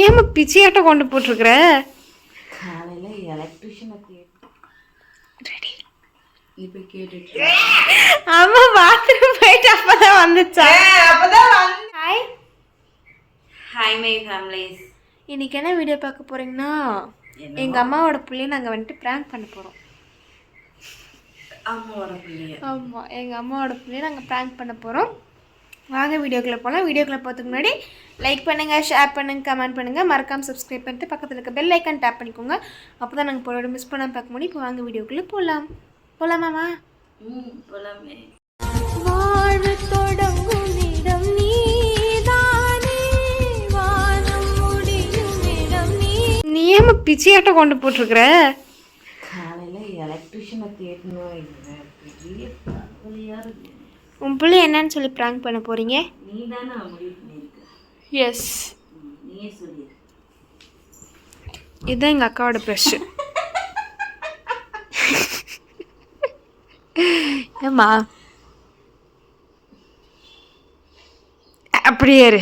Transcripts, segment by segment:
ஏமா பிச்சையாட்ட கொண்டு போட்டுருக்குற? காலையில் எலக்ட்ரிஷியனை ரெடி இப்போ கேட்டுட்டு அம்மா பாத்ரூம் போயிட்டு அப்பதான் வந்துச்சா? Hi hi my families. இன்னைக்கு என்ன வீடியோ பார்க்க போறீங்கன்னா, எங்கள் அம்மாவோட பிள்ளைய நாங்கள் வந்துட்டு ப்ராங்க் பண்ண போகிறோம். அம்மாவோட பிள்ளைய? ஆமாம், எங்கள் அம்மாவோட பிள்ளைய நாங்கள் ப்ராங்க் பண்ண போகிறோம். வாங்க வீடியோக்குள்ளே போகலாம். வீடியோக்குள்ளே போகிறதுக்கு முன்னாடி லைக் பண்ணுங்கள், ஷேர் பண்ணுங்கள், கமெண்ட் பண்ணுங்கள், மறக்காமல் சப்ஸ்கிரைப் பண்ணிட்டு பக்கத்தில் இருக்க பெல் ஐக்கான் டேப் பண்ணிக்கோங்க. அப்போ தான் நாங்கள் போகிற மிஸ் பண்ணாமல் பார்க்க முடியும். இப்போ வாங்க வீடியோக்குள்ளே போகலாமாம்மா? போகலாமே. வாழ்வு தொடங்கும் இடம் நீதானே, வானம் முடியும் இடம் நீ ஏமா பிச்சையாட்ட கொண்டு போட்டுருக்குற? காலையில் எலக்ட்ரிஷியனை தேடணும். பெரிய வழியாக இருக்கு. உன் பிள்ளை என்னன்னு சொல்லி ப்ராங்க் பண்ண போகிறீங்க? நீ தானே முடிவு பண்ணியிருக்க. எஸ், நீயே சொல்லி. இதுதான் எங்கள் அக்காவோட ப்ரெஷ்ஷு. ஏம்மா அப்படியே இரு.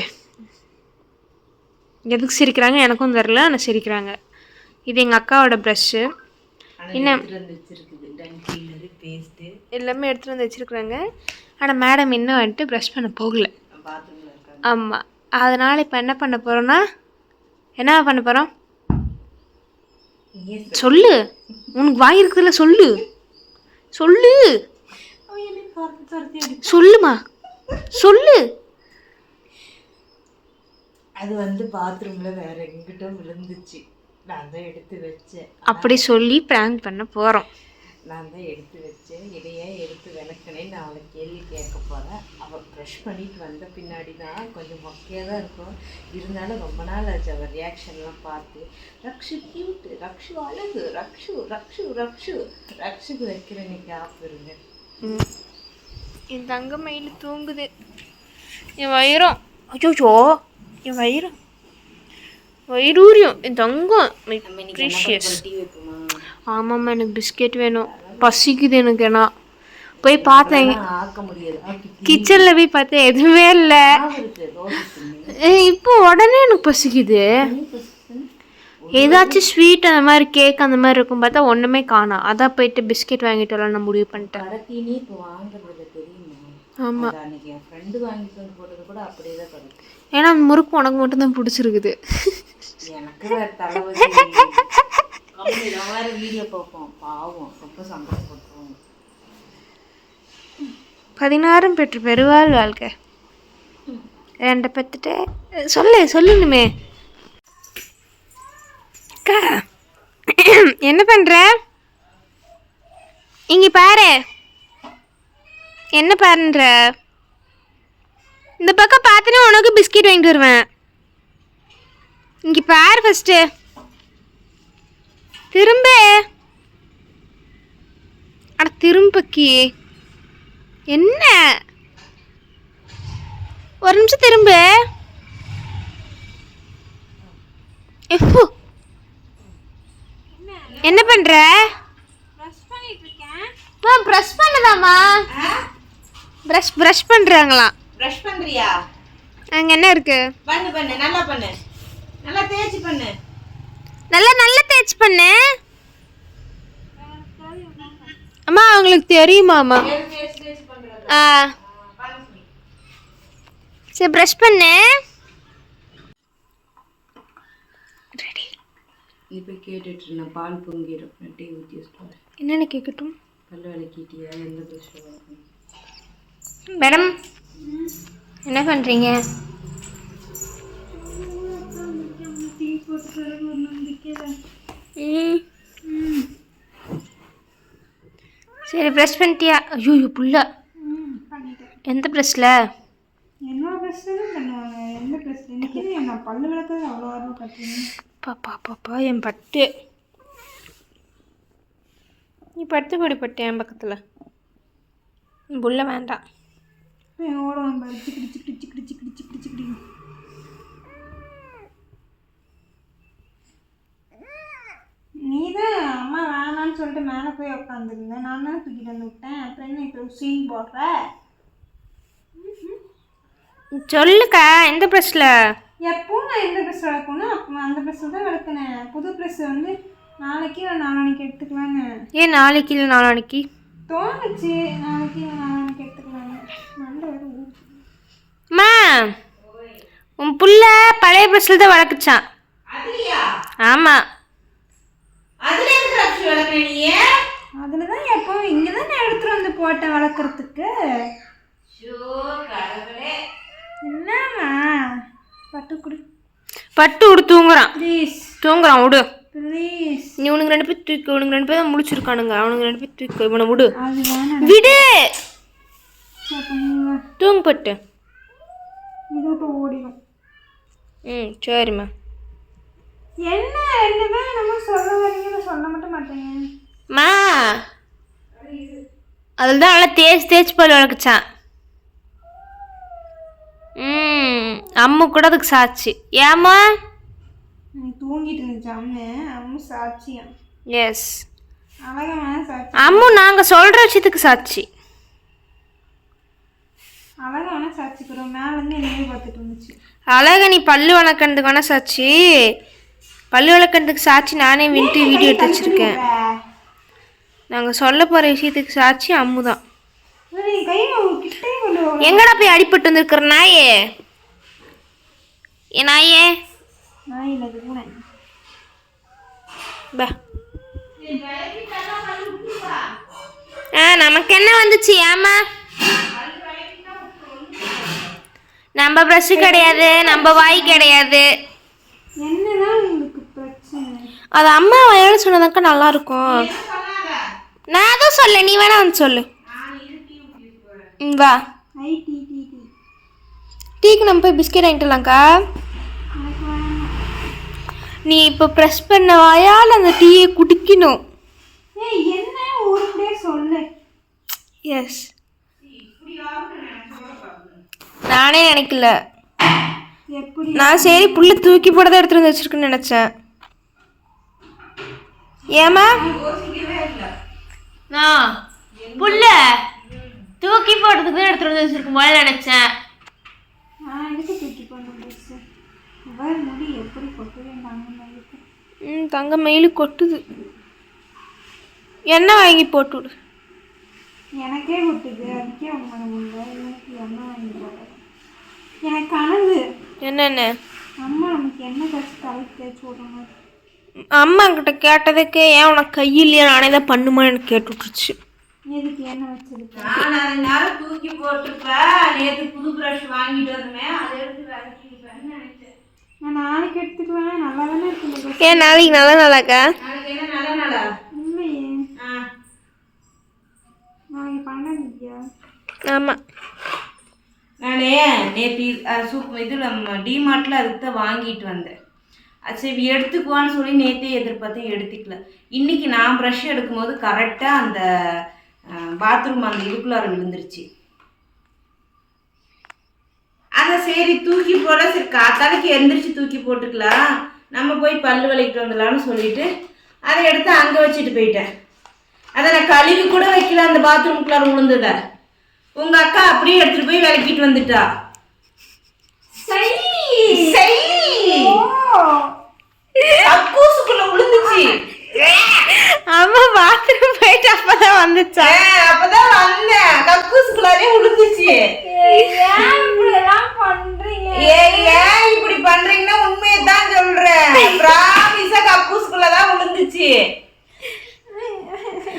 எதுக்கு சிரிக்கிறாங்க எனக்கும் தெரில, ஆனால் சிரிக்கிறாங்க. இது எங்கள் அக்காவோட ப்ரஷ்ஷு. என்ன எல்லாமே எடுத்துகிட்டு வந்து வச்சுருக்குறாங்க. ஆனால் மேடம் இன்னும் வந்துட்டு ப்ரஷ் பண்ண போகல. ஆமாம், அதனால் இப்போ என்ன பண்ண போகிறோன்னா, என்ன பண்ண போகிறோம் சொல்லு. உனக்கு வாய் இருக்குதுல்ல, சொல்லு சொல்லு சொல்லுமா சொல்லு. அது வந்து பாத்ரூமில் வேற எங்கிட்ட விழுந்துச்சு, நான் தான் எடுத்து வச்சேன். அப்படி சொல்லி ப்ராங்க் பண்ண போகிறோம். நான் தான் எடுத்து வச்சேன். இதையே எடுத்து விளக்கினே நான் அவளை கேள்வி கேட்க போகிறேன். அவள் ப்ரஷ் பண்ணிட்டு வந்த பின்னாடி தான் கொஞ்சம் மொக்கையாக தான் இருக்கும். இருந்தாலும் ரொம்ப நாள் ஆச்சு அவள் ரியாக்ஷன்லாம் பார்த்து. ரக்ஷு கியூட்டு, ரக்ஷு அழகு, ரக்ஷு ரக்ஷு ரக்ஷு ரக்ஷுக்கு வைக்கிற இன்னைக்கு ஆப் இருங்க. என் தங்க மயில் தூங்குது. என் வயிறம் அச்சோ, என் வயிறூரியம். என் தங்கம் ப்ரீஷியஸ். ஆமாம்மா, எனக்கு பிஸ்கெட் வேணும், பசிக்குது எனக்கு. ஏன்னா போய் பார்த்தேன் கிச்சனில், போய் பார்த்தேன் எதுவுமே இல்லை. இப்போ உடனே எனக்கு பசிக்குது. ஏதாச்சும் ஸ்வீட் அந்த மாதிரி கேக் அந்த மாதிரி இருக்கும் பார்த்தா ஒன்றுமே காணோம். அதான் போயிட்டு பிஸ்கெட் வாங்கிட்டு வரலாம் நான் முடிவு பண்ணிட்டேன். ஆமாம், ஏன்னா அந்த முறுக்கு உனக்கு மட்டும்தான் பிடிச்சிருக்குது. வீடியோ பார்ப்போம், பாவம் ரொம்ப சந்தோஷப்பட்டுருவோம். 16 பெற்று பெருவாள் வாழ்க்கை. 2 பெற்றுட்டு சொல்லணுமே. அக்கா என்ன பண்ற? இங்க பாரு, என்ன பாருன்ற. இந்த பக்கம் பார்த்தனா உனக்கு பிஸ்கெட் வாங்கிட்டு வருவேன். இங்க பாரு ஃபர்ஸ்ட். திரும்ப அட திரும்பக்கி. என்ன ஒரு நிமிஷம் திரும்ப. என்ன பண்ற? பிரஷ் பண்ணதாமா? பிரஷ் பண்றாங்களாம். பிரஷ் பண்றியா? அங்க என்ன இருக்கு? பண்ணு நல்லா பண்ணு, நல்லா தேய்ச்சி பண்ணு, நல்லா தேய்ச்சி பண்ணு. அம்மா அவங்களுக்கு தெரியுமாம்மா? சரி ப்ரஷ் பண்ணு. ரெடி. இப்போ கேட்டுட்டு இருந்தேன், பால் பொங்கிடும், டீ ஊற்றி வச்சுட்டு. என்னென்ன கேட்கட்டும்? பல்லு விளக்கிட்டியா? எந்த ப்ரஷ்? மேடம் என்ன பண்ணுறீங்க? சரி ப்ரெஷ் பண்ணிட்டியா? ஐயோ புள்ள எந்த ப்ரெஷ்ல? என்னோட ப்ரெஷ் தான் பண்ணுவாங்க. எந்த ப்ரெஷ்? இன்னைக்கு நான் பல்லு விளக்குறது அவ்வளோ ஆர்வம் கட்டுறேன். பாப்பா என் பட்டு. நீ படுத்து கூடி பட்டு என் பக்கத்தில். புள்ள வேண்டாம். ஓடுவான் பாரு, சிக்கிடி சிக்கிடி சிக்கிடி சிக்கிடி சிக்கிடி சிக்கிடி. நீ தான் அம்மா வேணான்னு சொல்லிட்டு மேலே போய் உட்காந்துருந்தேன். நான் தான் தூக்கிட்டு வந்து விட்டேன். அப்புறம் என்ன இப்போ சீன் போடுற? சொல்லுக்கா எந்த ப்ரெஷ்ல? எப்பவும் நான் எந்த ப்ரெஷ் விளக்கணும் அந்த ப்ரெஸ் தான் விளக்குனேன். புது ப்ரெஸ் வந்து நாளைக்கு இல்லை நாளான்னைக்கு எடுத்துக்கலான்னு. ஏன் நாளைக்கு இல்லை நாளான்னைக்கு தோணுச்சு. நாளைக்கு இல்லை நாளான்னைக்கு எடுத்துக்கலான்னு. நல்ல வேறு அம்மா, உன் புள்ள பழைய ப்ரெஸ்ஸில் தான் வளர்க்குச்சான். ஆமாம். அதில் தான் எப்போ இங்கே தான் நான் எடுத்துகிட்டு வந்து போட்டேன் வளர்க்குறதுக்கு. என்னம்மா பட்டு கொடு. பட்டு விடு, தூங்குறான். ப்ளீஸ் தூங்குறான், விடு. ப்ளீஸ். நீ உனக்கு 2 பேர் தூக்கு, உனக்கு 2 பேர் தான் முடிச்சிருக்கானுங்க. அவனுக்கு 2 பேர் தூக்கு, இவனை விடு. அது வேணாம். விடு, தூங்கு பட்டு. இது விட்டு ஓடிடும். ம், சரிம்மா. என்ன 2 பேரும் நம்ம சொல்ல வரீங்கன்னு சொல்ல மட்டும் மாட்டேங்க. மா, அதில் தான் நல்லா தேய்ச்சி பல் வளர்க்குச்சான். அம்மு கூட அதுக்கு சாட்சி. ஏம்மா? தூங்கிட்டு இருந்துச்சு அம்மு. அம்மு சாட்சியா? எஸ், அழகான சாட்சி. அம்மு நாங்கள் சொல்கிற விஷயத்துக்கு சாட்சி. அழகான சாட்சிக்கிறோம். மேலேருந்து என்னையே பார்த்துட்டு இருந்துச்சு. அழகா நீ பல்லு வளர்க்கறதுக்கு வேணா சாட்சி. பல்லு வளர்க்கறதுக்கு சாட்சி நானே வீடியோ எடுத்து வச்சுருக்கேன். நாங்கள் சொல்ல போகிற விஷயத்துக்கு சாட்சி அம்மு தான். எங்கடா போய் அடிபட்டு வந்துருக்குற நாயே? ஏ நாயே, பா. நமக்கு என்ன வந்துச்சு? ஏமா, நம்ம ப்ரஷ் கிடையாது, நம்ம வாய் கிடையாது. என்னதான் உங்களுக்கு பிரச்சனை? அது அம்மா வாயோட சொன்னதாக்கா நல்லா இருக்கும். நான் தான் சொல்ல, நீ வேணா வந்து சொல்லு. வா, டீக்கு நம்ம போய் பிஸ்கெட் வாங்கிட்டுலாம்க்கா. நீ இப்போ ப்ரெஸ் பண்ண வாயால் அந்த டீயை குடிக்கணும். என்ன ஊருடைய சொல்லு. எஸ், நானே நினைக்கல. எப்படி? நான் சரி புள்ள தூக்கி போட தான் எடுத்துட்டு வந்து வச்சிருக்குன்னு நினச்சேன். ஏமா, நான் புள்ள தூக்கி போடுறதுக்கு தான் எடுத்துட்டு வந்து வச்சிருக்கும் போல நினச்சேன். நான் எதுக்கு தூக்கி போடணும்? முடி எப்படி கொட்டுது? தங்க மயிலு கொட்டுது. என்ன வாங்கி போட்டு விடு. எனக்கே கொட்டுது, அதுக்கே அவங்க எனக்கு எண்ணெய் வாங்கி போடுறது. எனக்கு கனவு என்னென்ன? அம்மா நமக்கு என்ன கஷ்ட தலைக்கு தேய்ச்சி விடுறாங்க. அம்மா கிட்ட கேட்டதுக்கு ஏன் உனக்கு கையிலையா நானே தான் பண்ணுமா எனக்கு கேட்டு விட்டுருச்சு. எதுக்கு என்ன வச்சிருக்கேன்? நான் அதனால தூக்கி போட்டுருப்பேன். நேற்று புது ப்ரஷ் வாங்கிட்டு வந்தேன், அதை எடுத்து விளக்கிப்பேன்னு நினைச்சேன். நான் நாளைக்கு எடுத்துக்குவேன். நல்லா தானே இருக்கு. ஏன் நாளைக்கு நல்ல நாளாக்கா? நாளைக்கு என்ன நல்ல நாளா? இல்லையே, நாளைக்கு 12. ஆமாம், நானே நேற்று இதில் டிமார்ட்டில் அதுக்கு தான் வாங்கிட்டு வந்தேன். சரி எடுத்துக்குவான்னு சொல்லி நேற்றே எதிர்பார்த்தேன், எடுத்துக்கல. இன்றைக்கி நான் ப்ரஷ் எடுக்கும்போது கரெக்டாக அந்த பாத்ரூம் அந்த இதுக்குள்ளார விழுந்துருச்சு. அதை சரி தூக்கி போட, சரி காத்தாலைக்கு எந்திரிச்சு தூக்கி போட்டுக்கலாம், நம்ம போய் பல்லு விளக்கிட்டு வந்துடலான்னு சொல்லிட்டு அதை எடுத்து அங்கே வச்சுட்டு போயிட்டேன். அதை நான் கழுவி கூட வைக்கல, அந்த பாத்ரூமுக்குள்ளார விழுந்ததை. உங்கள் அக்கா அப்படியே எடுத்துகிட்டு போய் விளக்கிட்டு வந்துட்டா. கக்கூசுக்குள்ள விழுந்துச்சு. அம்மா பாத்ரூம் போயிட்டு அப்பதான் வந்துச்சா? அப்பதான் வந்தேன், கக்கூசுக்குள்ளாரே விழுந்துச்சு. ஏன் இப்படி பண்றீங்கன்னா உண்மையை தான் சொல்றேன். பிராமிஸா கக்கூசுக்குள்ளதான் விழுந்துச்சு.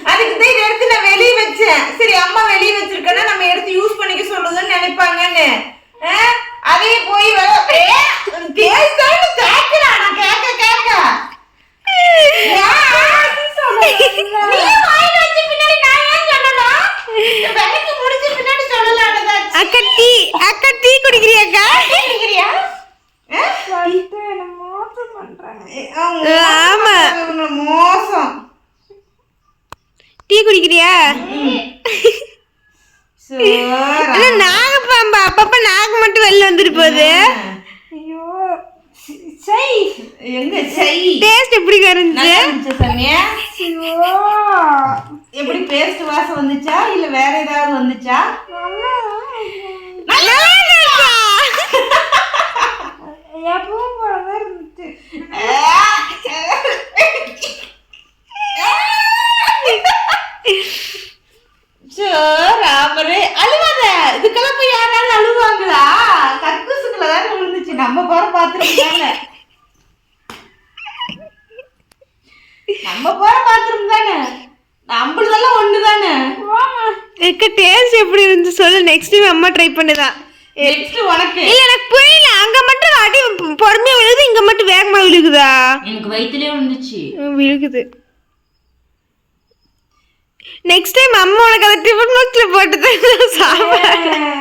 அதுக்கு தான் இதை எடுத்து நான் வெளியே வச்சேன். சரி அம்மா வெளியே வச்சிருக்கேன்னா நம்ம எடுத்து யூஸ் பண்ணிக்க சொல்லுதுன்னு நினைப்பாங்கன்னு அதே போய் அக்கா டீ குடிக்கிறியாக்கா? ஆமா, மோசம். டீ குடிக்கிறியா? நாகப்பாம்பா அப்பப்ப நாக்கு மட்டும் வெளில வந்துட்டு போகுது. ஐயோ, எங்க டேஸ்ட் எப்படி இருந்துச்சு? எப்படி பேஸ்ட் வாசம் வந்துச்சா இல்ல வேற ஏதாவது வந்துச்சா? எப்பவும் போலதான் இருந்துச்சு. நம்ம போற பாத்ரூம் தானே, நம்மளதெல்லாம் ஒண்ணு தானே. எனக்கு டேஸ்ட் எப்படி இருந்துச்சு சொல்லு. நெக்ஸ்ட் டைம் அம்மா ட்ரை பண்ணுதான். நெக்ஸ்ட் உனக்கு இல்ல எனக்கு புரியல. அங்க மட்டும் அடி பொறுமையா விழுகுது, இங்க மட்டும் வேகமா விழுகுதா? எனக்கு வயித்துலயே வந்துச்சு. விழுகுது. நெக்ஸ்ட் டைம் அம்மா உனக்கு அதை டிஃபன் பாக்ஸ்ல போட்டு தான் சாப்பிடுறேன்.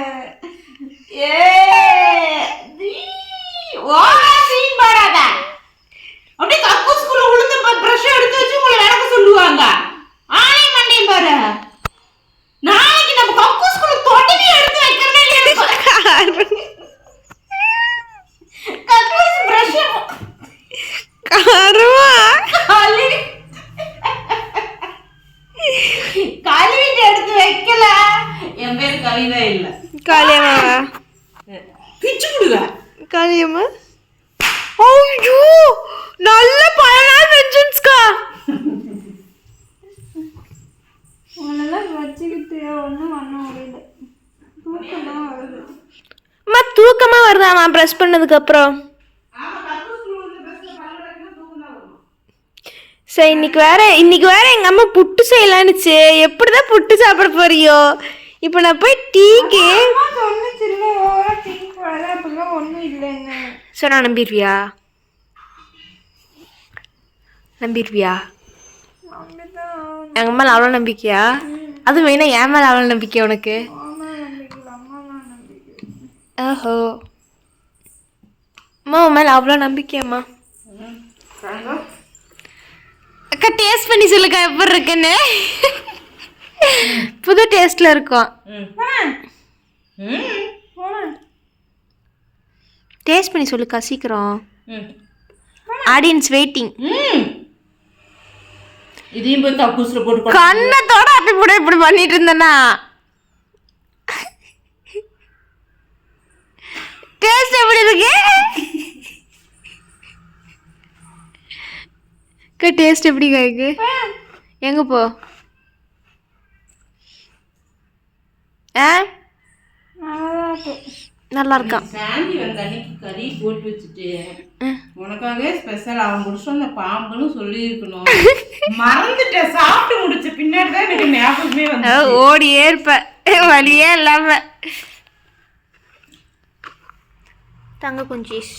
அப்படியே கக்கூஸ்குள்ள உளுந்து பிரஷ் எடுத்து வச்சு உங்களை விளக்க சொல்லுவாங்க. ஆனே மண்டையும் பாரு. நாளைக்கு நம்ம கக்கூஸ்குள்ள தொட்டி எடுத்து வைக்கிறதே இல்லையா? கக்கூஸ் பிரஷ் காரமா கழுவிட்டு எடுத்து வைக்கல. என் பேரு கவிதா இல்ல, காளியம்மா. பிச்சு விடுவ. காளியம்மா. ஐயோ நல்ல பழநாள் வெஞ்சன்ஸ்கா. உன்னெல்லாம் வச்சுக்கிட்டு ஒன்றும் பண்ண முடியல. தூக்கமாக வருது. அம்மா தூக்கமா வருதாம்மா ப்ரெஸ் பண்ணதுக்கு அப்புறம்? சரி இன்னைக்கு வேற எங்க அம்மா புட்டு செய்யலான்னுச்சு. எப்படிதான் புட்டு சாப்பிட போறியோ? இப்போ நான் போய் டீக்கு சொன்னிச்சில்ல ஓவரா டீ போடாத, அப்படிலாம் ஒன்றும் இல்லைன்னு சொன்னா நம்பிடுவியா? நம்பிடுவியா? அப்படிதான். எங்கள் மேலே அவ்வளோ நம்பிக்கையா? அது மெயினாக என் மேலே அவ்வளோ நம்பிக்கை உனக்கு? அம்மா நம்பிக்கை, அம்மா நம்பிக்கை. ஓஹோ அம்மா உன் மேலே அவ்வளோ நம்பிக்கையாம்மா? அக்கா டேஸ்ட் பண்ணி சொல்லுக்கா எப்படி இருக்குன்னு. புது டேஸ்ட்ல இருக்கும். டேஸ்ட் பண்ணி சொல்லுக்கா சீக்கிரம். Audience waiting. இதையும் போய் கக்கூஸ்ல போட்டு கண்ணத்தோட அப்படி கூட இப்படி பண்ணிட்டு இருந்தேன்னா டேஸ்ட் எப்படி இருக்கு? டேஸ்ட் எப்படிக்கா இருக்கு? எங்க போ? நல்லா இருக்கான். சாண்டி வந்த அன்னைக்கு கறி போட்டு வச்சுட்டு உனக்காக ஸ்பெஷல் அவன் முடிச்சோம் அந்த பாம்புன்னு சொல்லி இருக்கணும். மறந்துட்டேன். சாப்பிட்டு முடிச்ச பின்னாடி தான் எனக்கு ஞாபகமே வந்து ஓடியே இருப்ப வழியே இல்லாம. தங்க குஞ்சீஸ்